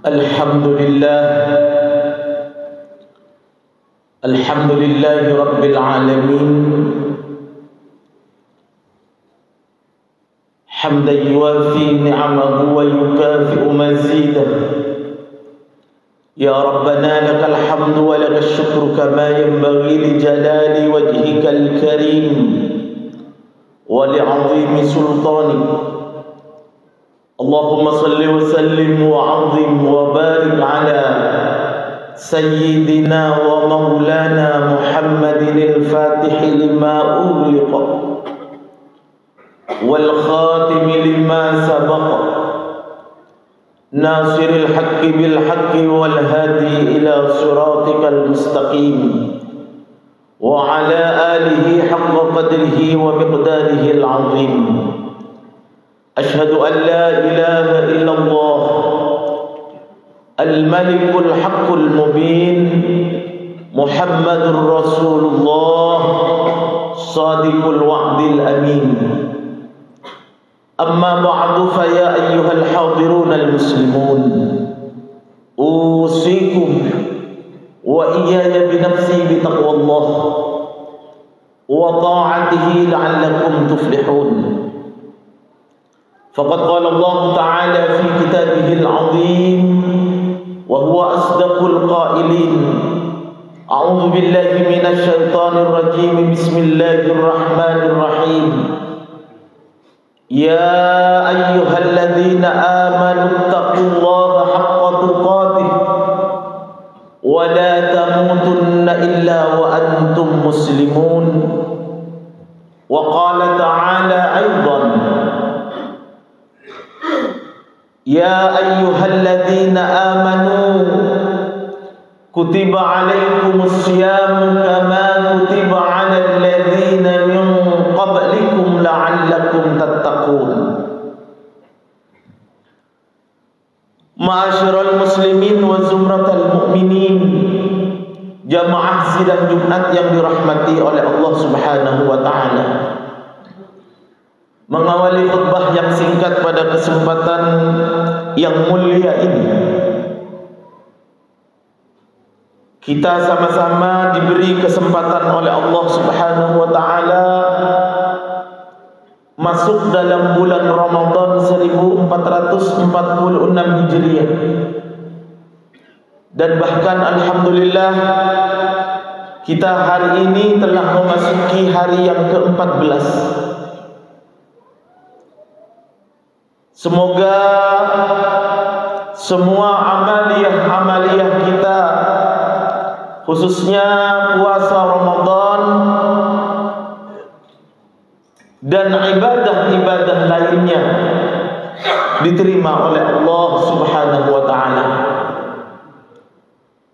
Alhamdulillah Rabbil Alamin, hamdan yuwafi ni'amahu wa yukafi'u mazidah. Ya Rabbana lakal hamdu wa lakal syukru kama yanbaghi li jalali wajhikal karim wa li'azimi sultanik. Allahumma salli wa sallim wa 'azim wa barik ala sayyidina wa maulana Muhammadin al-Fatih lima ughliqa wal khatim lima sabaqa nasiril haqqi bil haqqi wal hadi ila siratikal mustaqim wa ala alihi haqqa qadrihi wa miqdarihi al-'azim. Ashhadu an la ilaha illallah al-malikul haqqul mubin Muhammadur Rasulullah sadiqul wa'dil amin. Amma ba'du fa ya ayyuhal hadirun al-muslimun, usikum wa iyaya bi nafsi bi taqwallah wa ta'atihi la'allakum tuflihun. Faqad qala Allah Ta'ala fi kitabihil 'azim wa huwa asdaqul qailin. A'udzu billahi minasy syaithanir rajim. Bismillahir rahmanir rahim. Ya ayyuhalladzina amanu taqullaha haqqa tuqatih wa la tamutunna illa wa antum muslimun. Wa qala ta'ala aidan, Ya ayyuhalladzina amanu kutiba alaikumus siyam kama kutiba alal ladzina min qablikum la'allakum tattaqun. Ma'asyiral muslimin wa zumratal mu'minin, jamaah sidang Jumat yang dirahmati oleh Allah Subhanahu wa taala. Mengawali khutbah yang singkat pada kesempatan yang mulia ini, kita sama-sama diberi kesempatan oleh Allah Subhanahu wa taala masuk dalam bulan Ramadan 1446 Hijriah. Dan bahkan alhamdulillah kita hari ini telah memasuki hari yang ke-14. Semoga semua amaliyah kita, khususnya puasa Ramadan dan ibadah-ibadah lainnya, diterima oleh Allah Subhanahu wa taala.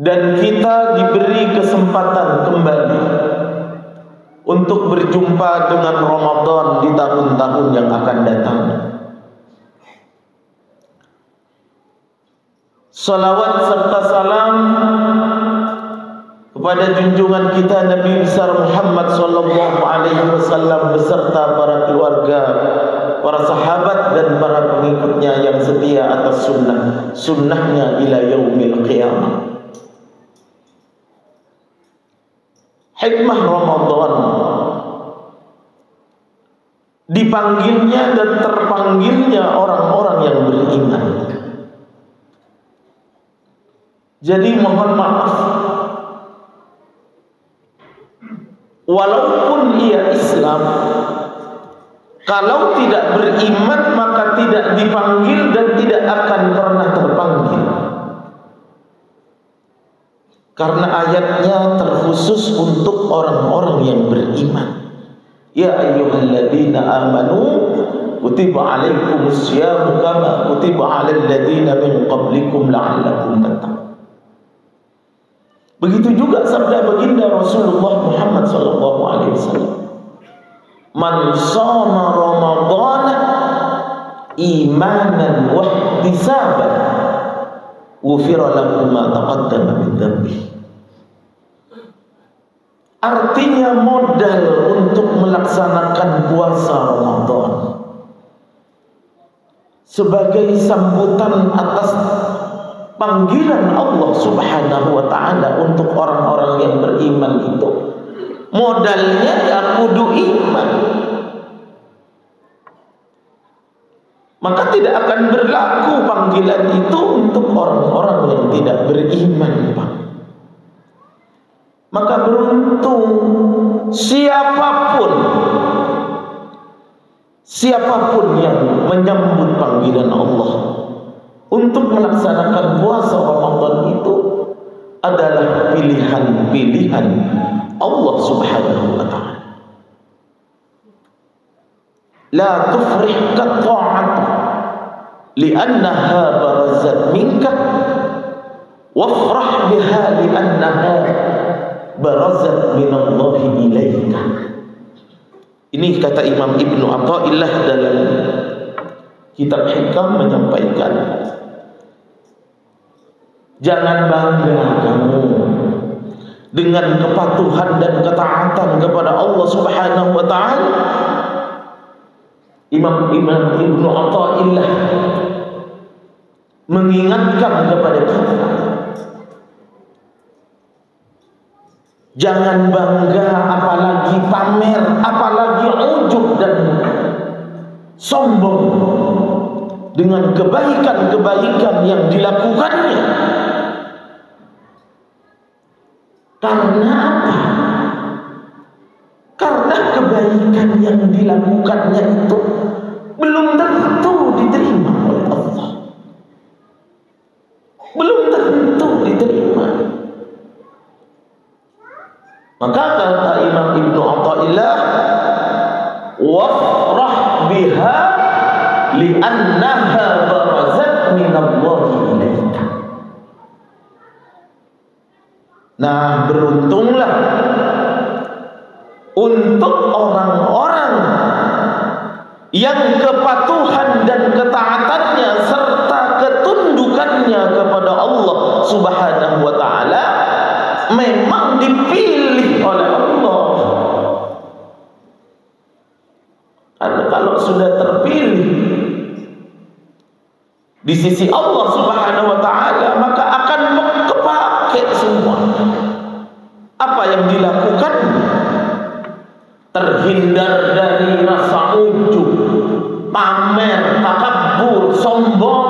Dan kita diberi kesempatan kembali untuk berjumpa dengan Ramadan di tahun-tahun yang akan datang. Salawat serta salam kepada junjungan kita Nabi besar Muhammad sallallahu alaihi wasallam beserta para keluarga, para sahabat dan para pengikutnya yang setia atas sunnahnya ila yaumil qiyamah. Hikmah Ramadan, dipanggilnya dan terpanggilnya orang-orang yang beriman. Jadi mohon maaf, walaupun ia Islam, kalau tidak beriman maka tidak dipanggil dan tidak akan pernah terpanggil. Karena ayatnya terkhusus untuk orang-orang yang beriman. Ya ayyuhalladzina amanu kutiba alaikumus syiyamu kama kutiba alal ladzina min qablikum la'allakum tattaqun. Begitu juga sabda baginda Rasulullah Muhammad sallallahu alaihi wasallam, man shoma ramadhana imanan wa ihtisaban ghufira lahu ma taqaddama min dhanbi. Artinya modal untuk melaksanakan puasa Ramadan sebagai sambutan atas panggilan Allah Subhanahu wa ta'ala untuk orang-orang yang beriman itu modalnya ya kudu iman. Maka tidak akan berlaku panggilan itu untuk orang-orang yang tidak beriman, Pak. Maka beruntung siapapun yang menyambut panggilan Allah untuk melaksanakan puasa Ramadan itu adalah pilihan-pilihan Allah Subhanahu wa ta'ala. La tufrihka ta'at li'annaha barazat minka wafrah biha li'annaha barazat minallahi ilaika. Ini kata Imam Ibnu Athaillah dalam kitab Hikam menyampaikan, jangan bangga kamu dengan kepatuhan dan ketaatan kepada Allah Subhanahu wa ta'ala. Imam Ibnu Athaillah mengingatkan kepada kita, jangan bangga, apalagi pamer, apalagi ujub dan sombong dengan kebaikan-kebaikan yang dilakukannya. Karena apa? Karena kebaikan yang dilakukannya itu belum tentu diterima oleh Allah. Belum tentu diterima. Maka kata Imam Ibnu Athaillah, wafrah biha li'annaha barazat minallahi ilaika. Nah, beruntunglah untuk orang-orang yang kepatuhan dan ketaatannya serta ketundukannya kepada Allah Subhanahu wa ta'ala memang dipilih oleh Allah. Karena kalau sudah terpilih di sisi Allah Subhanahu wa ta'ala, maka akan kepake semua apa yang dilakukan, terhindar dari rasa ujub, pamer, takabur, sombong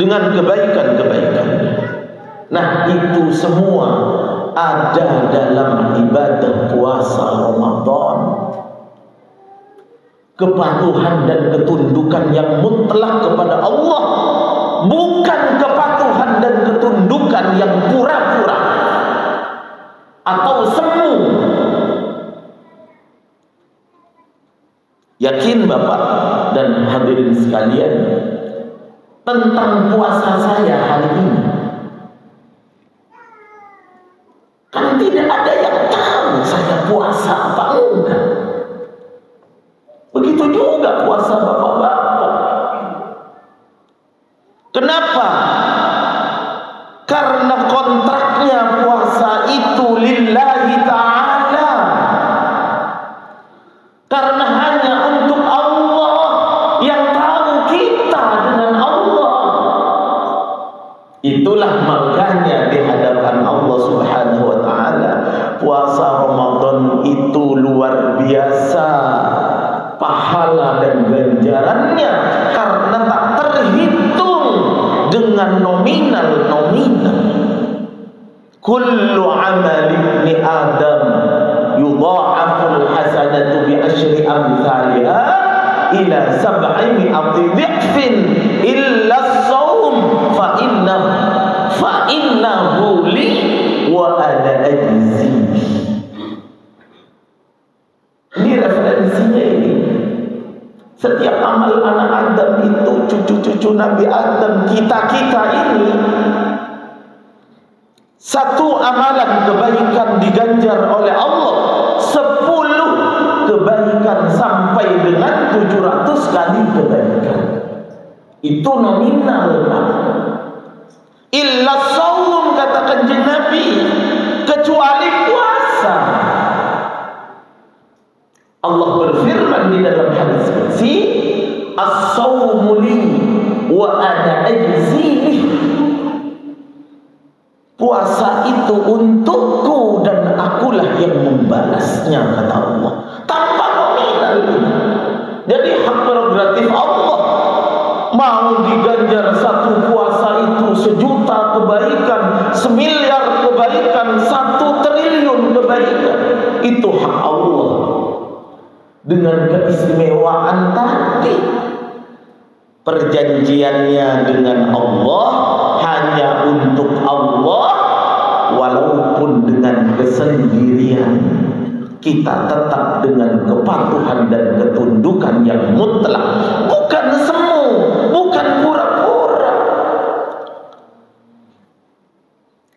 dengan kebaikan-kebaikan. Nah, itu semua ada dalam ibadah puasa Ramadan. Kepatuhan dan ketundukan yang mutlak kepada Allah, bukan kepatuhan dan ketundukan yang pura-pura atau semu. Yakin Bapak dan hadirin sekalian, tentang puasa saya hari ini, kan tidak ada yang tahu saya puasa apa enggak. Begitu juga puasa bapak-bapak. Kenapa? Karena kontraknya puasa itu lillahi ta'ala. Karena hanya untuk Allah yang tahu kita dengan Allah. Itulah makanya di hadapan Allah Subhanahu wa ta'ala, puasa Ramadan itu luar biasa pahala dan ganjarannya, karena tak terhitung dengan nominal-nominal. Kullu amali ibni Adam yudha'aful hasanatu bi asyri amthaliha ila sab'i mi'ati dhi'fin illa as-shaum fa innahu li wa ana ajzi. Ini referensinya ini. Setiap amal anak Adam itu, cucu-cucu Nabi Adam, kita-kita ini, satu amalan kebaikan diganjar oleh Allah 10 kebaikan sampai dengan 700 kali kebaikan. Itu nominal, Pak. Illa shaum, kata Kanjeng Nabi, kecuali puasa. Allah berfirman di dalam hadis qudsi, as-shaumu li wa ana ajzi. Puasa itu untukku dan akulah yang membalasnya, kata Allah. Tanpa nominal. Jadi hak prerogatif Allah. Mau diganjar satu puasa itu 1.000.000 kebaikan, 1.000.000.000 kebaikan, 1.000.000.000 kebaikan. Itu hak Allah. Dengan keistimewaan tadi, perjanjiannya dengan Allah hanya untuk Allah, walaupun dengan kesendirian kita tetap dengan kepatuhan dan ketundukan yang mutlak, bukan semu, bukan pura-pura.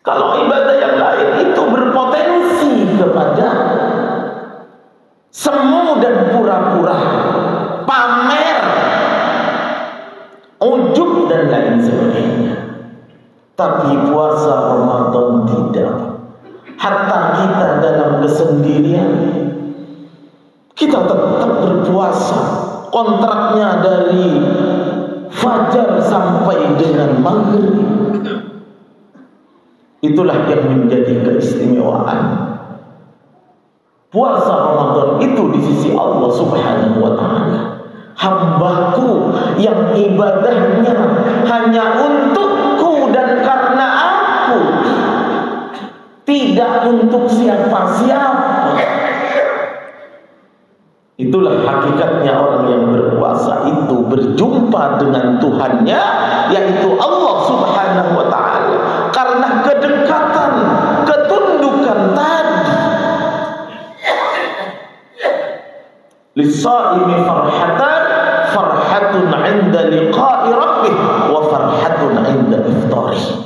Kalau ibadah yang lain itu berpotensi kepada semu dan pura-pura, pamer, ujub dan lain sebagainya. Tapi puasa Ramadan tidak. Hatta kita dalam kesendirian, kita tetap berpuasa. Kontraknya dari fajar sampai dengan maghrib. Itulah yang menjadi keistimewaan puasa Ramadan itu di sisi Allah Subhanahu wa ta'ala. Hambaku yang ibadahnya hanya untukku dan karena aku, tidak untuk siapa-siapa. Itulah hakikatnya orang yang berpuasa itu berjumpa dengan Tuhannya, yaitu Allah Subhanahu wa ta'ala. Karena kedekatan, ketundukan tadi. Lis-shaimi farhatun 'inda liqa'i rabbih wa farhatun 'inda iftarih.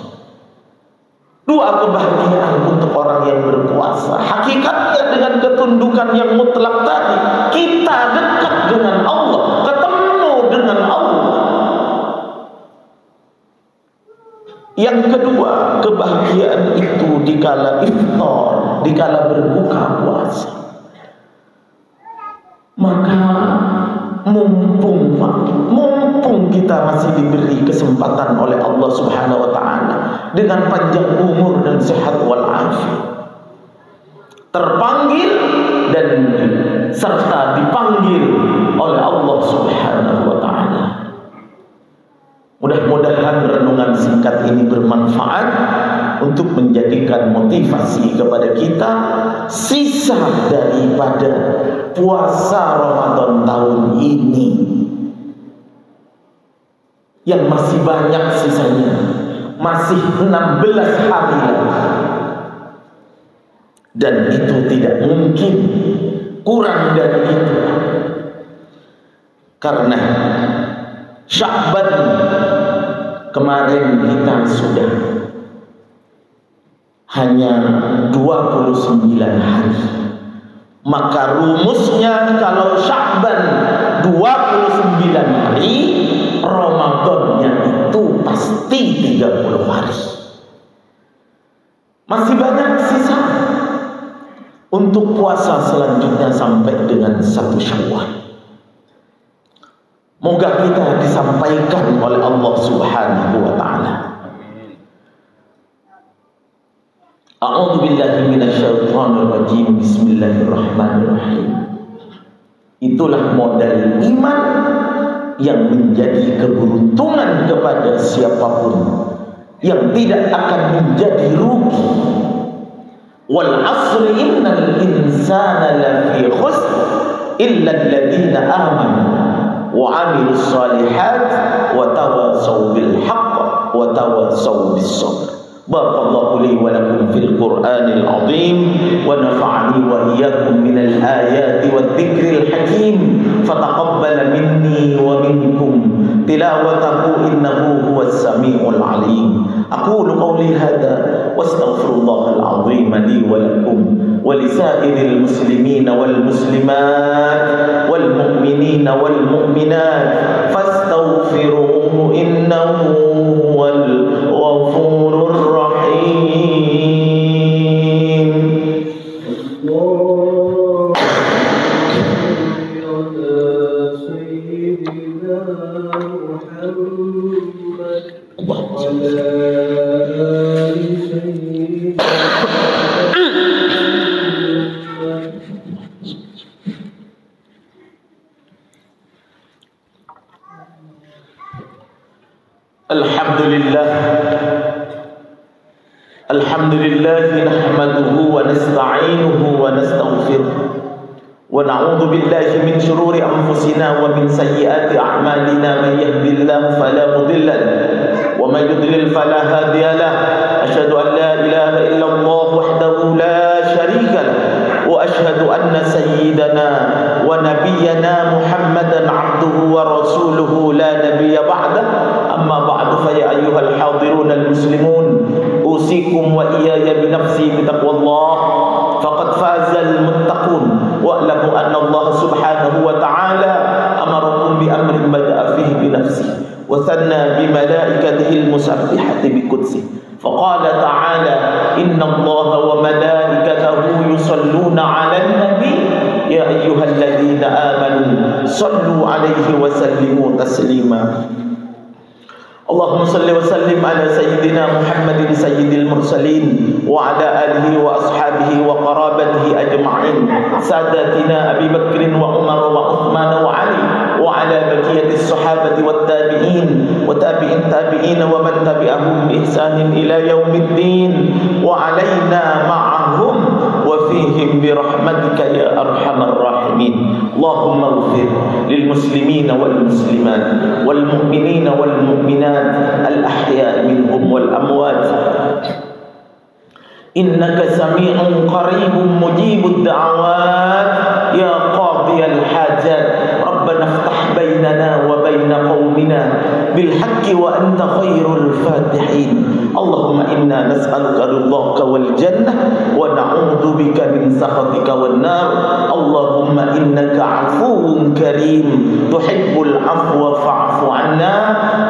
Dua kebahagiaan untuk orang yang berpuasa. Hakikatnya dengan ketundukan yang mutlak tadi, kita dekat dengan Allah, ketemu dengan Allah. Yang kedua, kebahagiaan itu dikala iftar, dikala berbuka puasa. Maka mumpung kita masih diberi kesempatan oleh Allah Subhanahu wa ta'ala dengan panjang umur dan sehat walafiat, terpanggil dan serta dipanggil oleh Allah Subhanahu wa ta'ala. Mudah-mudahan renungan singkat ini bermanfaat untuk menjadikan motivasi kepada kita sisa daripada puasa Ramadan tahun ini yang masih banyak sisanya, masih 16 hari lagi, dan itu tidak mungkin kurang dari itu, karena Sya'ban kemarin kita sudah hanya 29 hari. Maka rumusnya kalau Sya'ban 29 hari, Ramadannya itu pasti 30 hari. Masih banyak sisa untuk puasa selanjutnya sampai dengan 1 Syawal. Moga kita disampaikan oleh Allah Subhanahu wa ta'ala. A'udzu billahi minasyaitonir rajim. Bismillahirrahmanirrahim. Itulah modal iman yang menjadi keberuntungan kepada siapapun, yang tidak akan menjadi rugi. Wal 'asri innal insana lafi khusr illa alladziina aamanu wa 'amilus shalihat wa tawassaw bil haqq wa tawassaw bis sabr. Barakallahu li wa lakum fil Qur'anil 'azim wa nafa'ani wa iyyakum minal ayati wadh dhikril hakim. Fataqabbal minni wa minkum tilawatahu innahu huwas samiul 'alim. Aqulu qawli hadha wastaghfirullahal 'azim li wa lakum wa lisairil muslimina wal muslimat wal mu'minina wal mu'minat fastaghfiruhu innahu huwal ghafurur rahim. Allah Alhamdulillah nahmaduhu wa nasta'inuhu wa nastaghfiruh wa na'udzu billahi min shururi anfusina wa min sayyiati a'malina. Man yahdihillahu fala mudilla lahu wa man yudlil fala hadiya lahu. Asyhadu an la ilaha illallah wahdahu la syarika lahu wa asyhadu anna sayyidana wa nabiyyana Muhammadan 'abduhu wa rasuluhu la nabiyya ba'da. Amma ba'du, fa ya ayyuhal hadirun al muslimun, usikum wa iyaya bi nafsi bi taqwallah faqad fazal muttaqun. Wa'lamu anna Allah subhanahu wa ta'ala amarakum bi amrin bada'a fihi bi nafsihi wa thanna bi malaikatihi al-musabbihati bi qudsihi. Faqala ta'ala inna Allah wa malaikatahu yusalluna 'alan nabi ya ayyuhalladzina amanu sallu 'alaihi wa sallimu taslima. Allahumma salli wa sallim ala sayyidina Muhammadin sayyidil mursalin wa ala alihi wa ashabihi wa qarabatihi ajma'in, sadatina Abi Bakrin wa Umar wa Uthman wa Ali wa ala baqiyatis sahabati wat tabi'in wa tabi'in tabi'in wa man tabi'ahum bi ihsanin ila yaumiddin wa alaina ma'ahum wa fihim bi rahmatika ya arhamar rahimin. Allahumma ighfir lil muslimina wal muslimat wal mu'minina wal mu'minat al-ahya minhum wal amwat innaka sami'un qaribun mujibud da'awat ya qadiyal hajat. Rabbana iftah bainana wa baina qaumina bil haqqi wa anta khairul fatihin. Allahumma inna nas'aluka ridhaka wal jannah wa na'udzu bika min sakhatika wan nar. Allahumma innaka 'afuwun karim tuhibbul 'afwa fa'fu 'anna.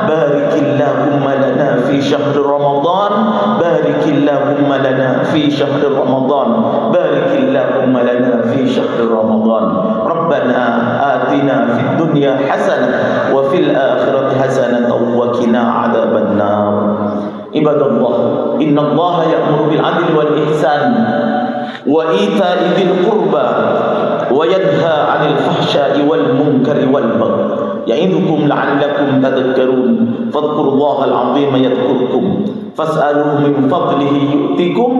Barikillahumma lana fi syahr Ramadan, barikillahumma lana fi syahr Ramadan, barikillahumma lana fi syahr Ramadan. Rabbana atina fid dunya hasanah wa fil akhirati hasanah wa qina adzaban nar. Ibadallah, innallaha ya'muru bil 'adli wal ihsan wa ita'i dzil qurba wa yanha 'anil fahsya'i wal munkari wal baghi ya'idukum la'allakum tadhakkarun. Fadhkurullahal 'azima yadhkurkum fas'aluhu min fadlihi yu'tikum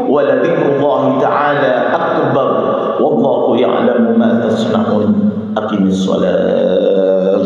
wa la dzikrullahi ta'ala akbar wallahu ya'lamu ma tasna'un. Aqimis shalah.